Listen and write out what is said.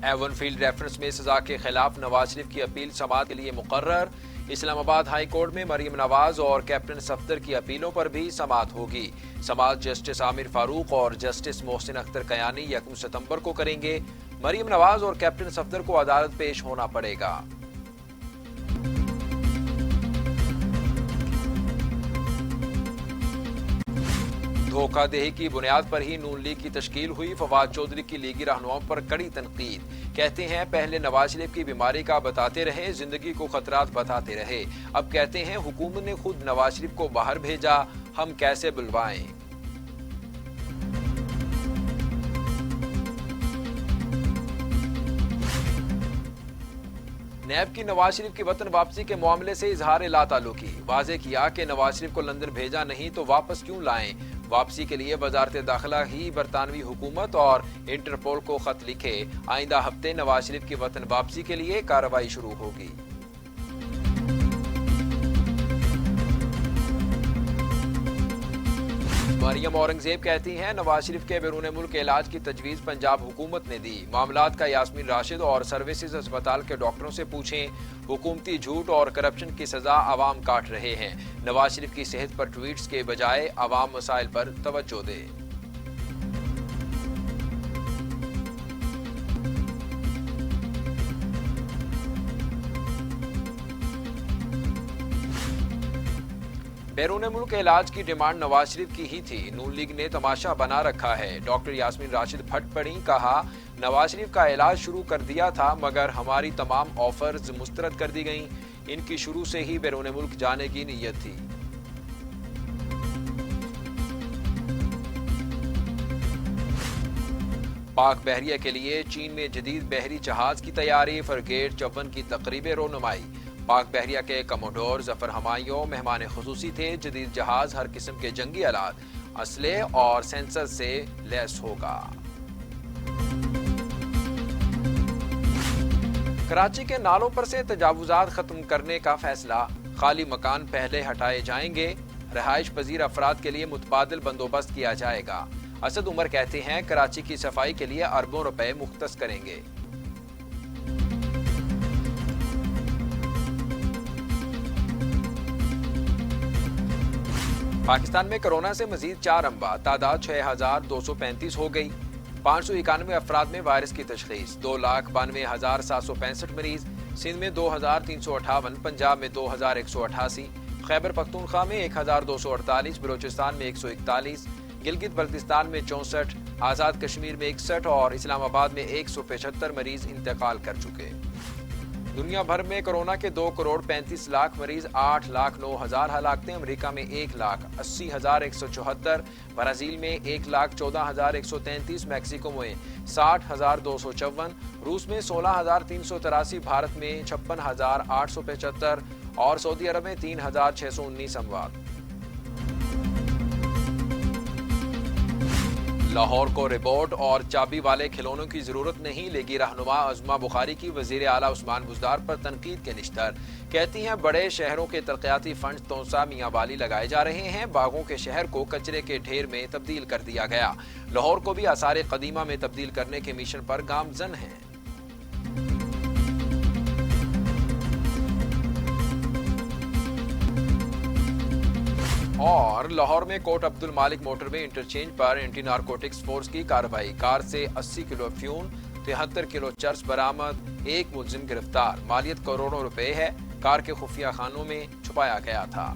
Even field reference میں سزا کے خلاف نواز شریف کی اپیل سماعت کے لیے مقرر۔ اسلام آباد ہائی کورٹ میں مریم نواز اور کیپٹن صفدر کی اپیلوں پر بھی سماعت ہوگی۔ سماعت جسٹس عامر فاروق اور جسٹس محسن اختر کیانی 1 ستمبر کو کریں گے۔ مریم نواز اور کیپٹن صفدر کو عدالت پیش ہونا پڑے گا۔ دھوکہ دہی کی بنیاد پر ہی نون لیگ کی تشکیل ہوئی۔ فواد چودھری کی لیگی رہنماؤں پر کڑی تنقید۔ کہتے ہیں پہلے نواز شریف کی بیماری کا بتاتے رہے، زندگی کو خطرات بتاتے رہے، اب کہتے ہیں حکومت نے خود نواز شریف کو باہر بھیجا، ہم کیسے بلوائیں؟ نیب کی نواز شریف کی وطن واپسی کے معاملے سے اظہار لا تعلقی۔ واضح کیا کہ نواز شریف کو لندن بھیجا نہیں تو واپس کیوں لائیں؟ واپسی کے لیے وزارت داخلہ ہی برطانوی حکومت اور انٹرپول کو خط لکھے۔ آئندہ ہفتے نواز شریف کی وطن واپسی کے لیے کارروائی شروع ہوگی۔ مریم اورنگزیب کہتی ہیں نواز شریف کے بیرون ملک علاج کی تجویز پنجاب حکومت نے دی۔ معاملات کا یاسمین راشد اور سروسز اسپتال کے ڈاکٹروں سے پوچھیں۔ حکومتی جھوٹ اور کرپشن کی سزا عوام کاٹ رہے ہیں۔ نواز شریف کی صحت پر ٹویٹس کے بجائے عوام مسائل پر توجہ دے۔ بیرون ملک علاج کی ڈیمانڈ نواز شریف کی ہی تھی، نون لیگ نے تماشا بنا رکھا ہے۔ ڈاکٹر یاسمین راشد پھٹ پڑیں، کہا نواز شریف کا علاج شروع کر دیا تھا مگر ہماری تمام آفرز مسترد کر دی گئیں، ان کی شروع سے ہی بیرون ملک جانے کی نیت تھی۔ پاک بحریہ کے لیے چین میں جدید بحری جہاز کی تیاری، فرگیٹ 54 کی تقریب رونمائی۔ پاک بحریہ کے کموڈور ظفر ہمایوں مہمان خصوصی تھے۔ جدید جہاز ہر قسم کے جنگی آلات، اسلحے اور سینسر سے لیس ہوگا۔ کراچی کے نالوں پر سے تجاوزات ختم کرنے کا فیصلہ، خالی مکان پہلے ہٹائے جائیں گے، رہائش پذیر افراد کے لیے متبادل بندوبست کیا جائے گا۔ اسد عمر کہتے ہیں کراچی کی صفائی کے لیے اربوں روپے مختص کریں گے۔ پاکستان میں کرونا سے مزید 4 اموات، تعداد 6235 ہو گئی۔ 591 افراد میں وائرس کی تشخیص، 2,92,765 مریض۔ سندھ میں 2,358، پنجاب میں 2,188، خیبر پختونخوا میں 1,248، بلوچستان میں 141، گلگت بلتستان میں 64، آزاد کشمیر میں 61 اور اسلام آباد میں 175 مریض انتقال کر چکے۔ دنیا بھر میں کرونا کے 2,35,00,000 مریض، 8,09,000 ہلاکتیں۔ امریکہ میں 1,80,174، برازیل میں 1,14,133، میکسیکو میں 60,254، روس میں 16,383، بھارت میں 56,875 اور سعودی عرب میں 3,619 اموات۔ لاہور کو ربوٹ اور چابی والے کھلونوں کی ضرورت نہیں، لیگی رہنما عظمیٰ بخاری کی وزیر اعلیٰ عثمان بزدار پر تنقید کے نشتر۔ کہتی ہیں بڑے شہروں کے ترقیاتی فنڈز توسا میاں والی لگائے جا رہے ہیں، باغوں کے شہر کو کچرے کے ڈھیر میں تبدیل کر دیا گیا۔ لاہور کو بھی آثار قدیمہ میں تبدیل کرنے کے مشن پر گامزن ہیں۔ اور لاہور میں کوٹ عبد المالک موٹر وے انٹرچینج پر اینٹی نارکوٹکس فورس کی کارروائی، کار سے 80 کلو افیون، 73 کلو چرس برآمد، 1 ملزم گرفتار۔ مالیت کروڑوں روپے ہے، کار کے خفیہ خانوں میں چھپایا گیا تھا۔